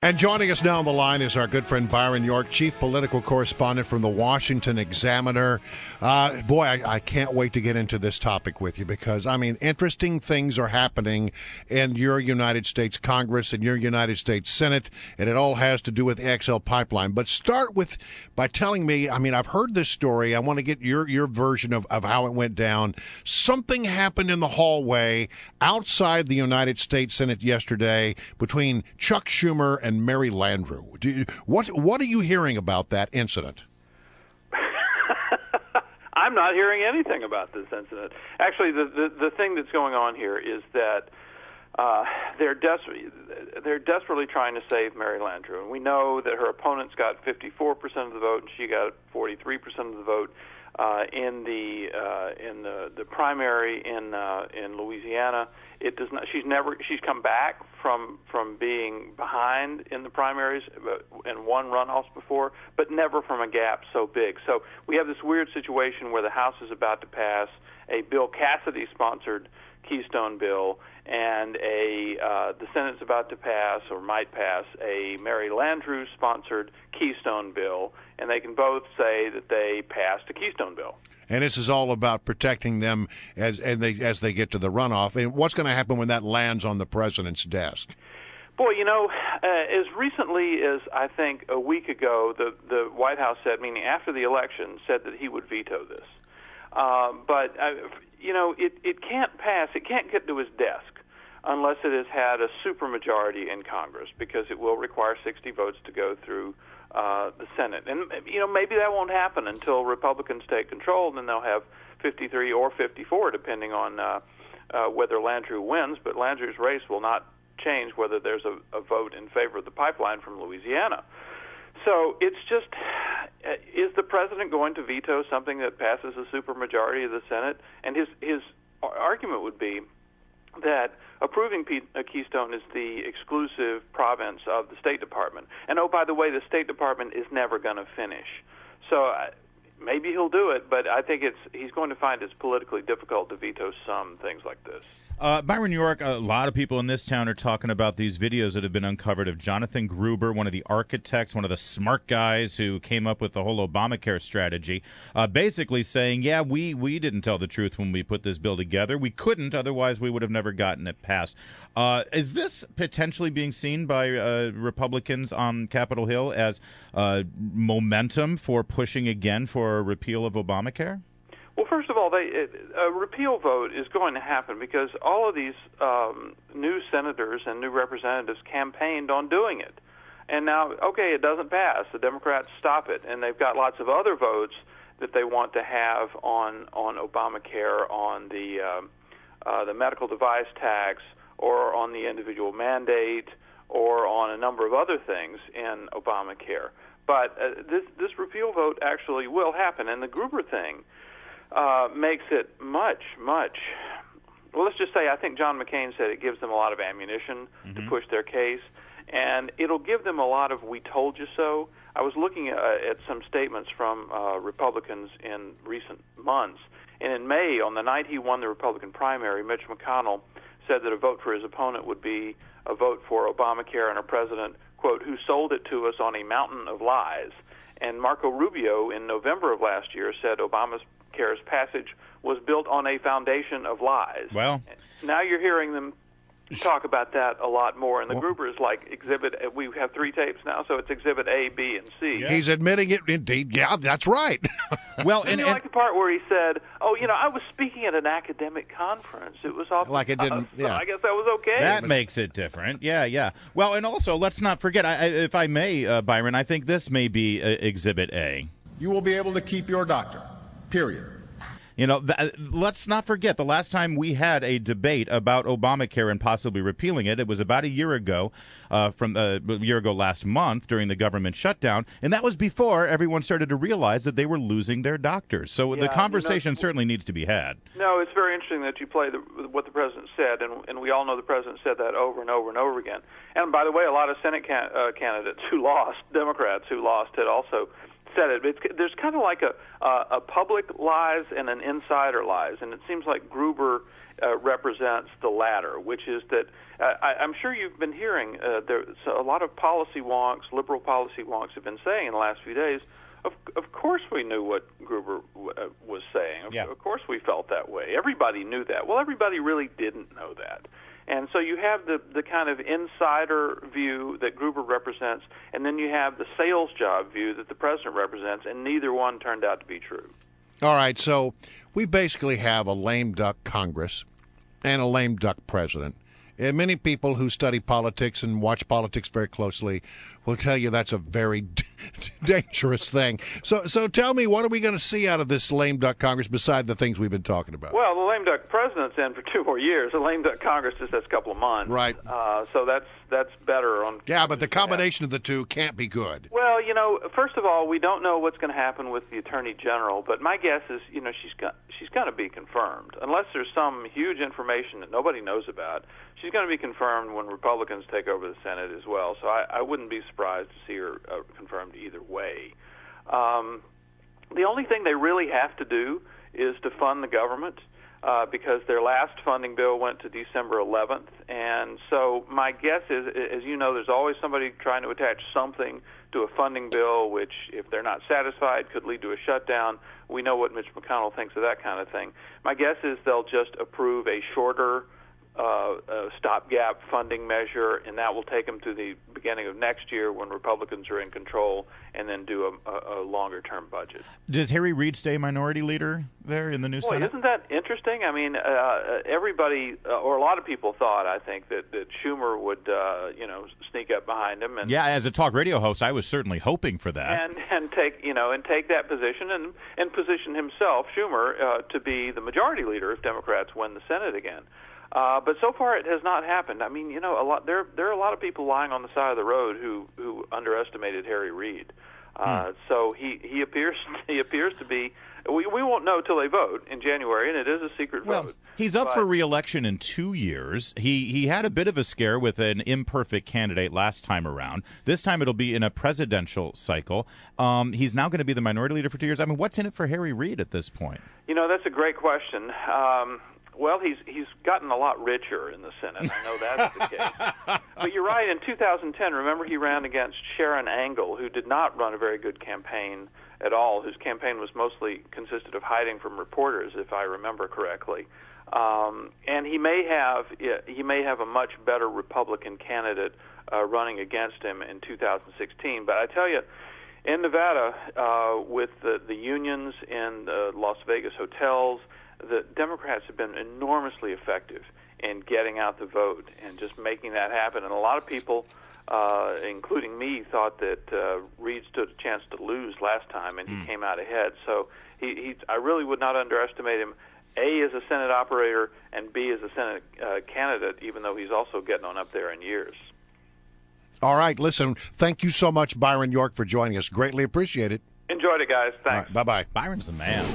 And joining us now on the line is our good friend Byron York, chief political correspondent from the Washington Examiner. I can't wait to get into this topic with you because, interesting things are happening in your United States Congress and your United States Senate, and it all has to do with the XL pipeline. But start by telling me, I've heard this story. I want to get your version of how it went down. Something happened in the hallway outside the United States Senate yesterday between Chuck Schumer and Mary Landrieu. What are you hearing about that incident? I'm not hearing anything about this incident. Actually, the thing that's going on here is that they're desperately trying to save Mary Landrieu, and we know that her opponents got 54% of the vote, and she got 43% of the vote in the primary in Louisiana. It does not. She's come back from being behind in the primaries and won runoffs before, but never from a gap so big. So we have this weird situation where the House is about to pass a Bill Cassidy-sponsored Keystone bill, and the Senate's about to pass or might pass a Mary Landrieu-sponsored Keystone bill, and they can both say that they passed a Keystone bill. And this is all about protecting them as they get to the runoff. And what's going to happen when that lands on the president's desk? Boy, as recently as I think a week ago, the White House said, meaning after the election, said that he would veto this. It can't pass. It can't get to his desk unless it has had a supermajority in Congress, because it will require 60 votes to go through the Senate. And, maybe that won't happen until Republicans take control, and then they'll have 53 or 54, depending on whether Landrieu wins. But Landrieu's race will not change whether there's a vote in favor of the pipeline from Louisiana. So it's just, is the president going to veto something that passes a supermajority of the Senate? And his argument would be that approving a Keystone is the exclusive province of the State Department. And, oh, by the way, the State Department is never going to finish. So maybe he'll do it, but I think he's going to find it's politically difficult to veto some things like this. Byron York, a lot of people in this town are talking about these videos that have been uncovered of Jonathan Gruber, one of the architects, one of the smart guys who came up with the whole Obamacare strategy, basically saying, yeah, we didn't tell the truth when we put this bill together. We couldn't, otherwise we would have never gotten it passed. Is this potentially being seen by Republicans on Capitol Hill as momentum for pushing again for a repeal of Obamacare? Well, first of all, a repeal vote is going to happen because all of these new senators and new representatives campaigned on doing it. And now, okay, it doesn't pass. The Democrats stop it, and they've got lots of other votes that they want to have on Obamacare, on the medical device tax, or on the individual mandate, or on a number of other things in Obamacare. But this repeal vote actually will happen, and the Gruber thing makes it much, well, let's just say I think John McCain said it gives them a lot of ammunition to push their case, and it'll give them a lot of "we told you so." I was looking at some statements from Republicans in recent months, and in May, on the night he won the Republican primary, Mitch McConnell said that a vote for his opponent would be a vote for Obamacare and a president, quote, who sold it to us on a mountain of lies. And Marco Rubio in November of last year said Obamacare's passage was built on a foundation of lies. Well, now you're hearing them talk about that a lot more, and the Gruber is like exhibit. We have 3 tapes now, so it's exhibit A, B, and C. Yeah. He's admitting it, indeed. Yeah, that's right. Well, and like the part where he said, "Oh, I was speaking at an academic conference. It was off like it didn't. Yeah. So I guess that was okay." That makes it different. Yeah. Well, and also let's not forget, if I may, Byron, I think this may be exhibit A. You will be able to keep your doctor. Period. Let's not forget the last time we had a debate about Obamacare and possibly repealing it. It was about a year ago, last month during the government shutdown, and that was before everyone started to realize that they were losing their doctors. So the conversation certainly needs to be had. No, it's very interesting that you play what the president said, and we all know the president said that over and over and over again. And by the way, a lot of Senate candidates who lost, Democrats who lost, had also said it. There's kind of like a public lies and an insider lies, and it seems like Gruber represents the latter, which is that I'm sure you've been hearing there's a lot of policy wonks, liberal policy wonks have been saying in the last few days, of course we knew what Gruber was saying. Of course we felt that way. Everybody knew that. Well, everybody really didn't know that. And so you have the kind of insider view that Gruber represents, and then you have the sales job view that the president represents, and neither one turned out to be true. All right, so we basically have a lame duck Congress and a lame duck president. And many people who study politics and watch politics very closely will tell you that's a very dangerous thing. So tell me, what are we going to see out of this lame duck Congress beside the things we've been talking about? Well, the lame duck president's in for 2 more years. The lame duck Congress just has a couple of months. Right. So that's better. Yeah, but the combination of the two can't be good. Well, first of all, we don't know what's going to happen with the Attorney General, but my guess is, she's going to be confirmed. Unless there's some huge information that nobody knows about, she's going to be confirmed when Republicans take over the Senate as well. So I wouldn't be surprised to see her confirmed either way. The only thing they really have to do is to fund the government, because their last funding bill went to December 11th. And so my guess is, as you know, there's always somebody trying to attach something to a funding bill, which, if they're not satisfied, could lead to a shutdown. We know what Mitch McConnell thinks of that kind of thing. My guess is they'll just approve a shorter stopgap funding measure, and that will take them to the beginning of next year when Republicans are in control, and then do a longer-term budget. Does Harry Reid stay minority leader there in the new Senate? Isn't that interesting? I mean, everybody, or a lot of people thought, I think, that Schumer would, sneak up behind him. And, yeah, as a talk radio host, I was certainly hoping for that. And take that position and position himself, Schumer, to be the majority leader if Democrats win the Senate again. But so far it has not happened. I mean, there are a lot of people lying on the side of the road who underestimated Harry Reid. So he appears to be. We won't know till they vote in January, and it is a secret vote. He's up for re-election in 2 years. He had a bit of a scare with an imperfect candidate last time around. This time it'll be in a presidential cycle. He's now going to be the minority leader for 2 years. I mean, what's in it for Harry Reid at this point? That's a great question. Well, he's gotten a lot richer in the Senate. I know that's the case. But you're right. In 2010, remember, he ran against Sharon Angle, who did not run a very good campaign at all, whose campaign was mostly consisted of hiding from reporters, if I remember correctly. And he may have a much better Republican candidate running against him in 2016. But I tell you, in Nevada, with the unions in Las Vegas hotels, the Democrats have been enormously effective in getting out the vote and just making that happen. And a lot of people, including me, thought that Reid stood a chance to lose last time, and he came out ahead. So I really would not underestimate him, A, as a Senate operator, and B, as a Senate candidate, even though he's also getting on up there in years. All right, listen, thank you so much, Byron York, for joining us. Greatly appreciate it. Enjoyed it, guys. Thanks. All right, bye-bye. Byron's the man.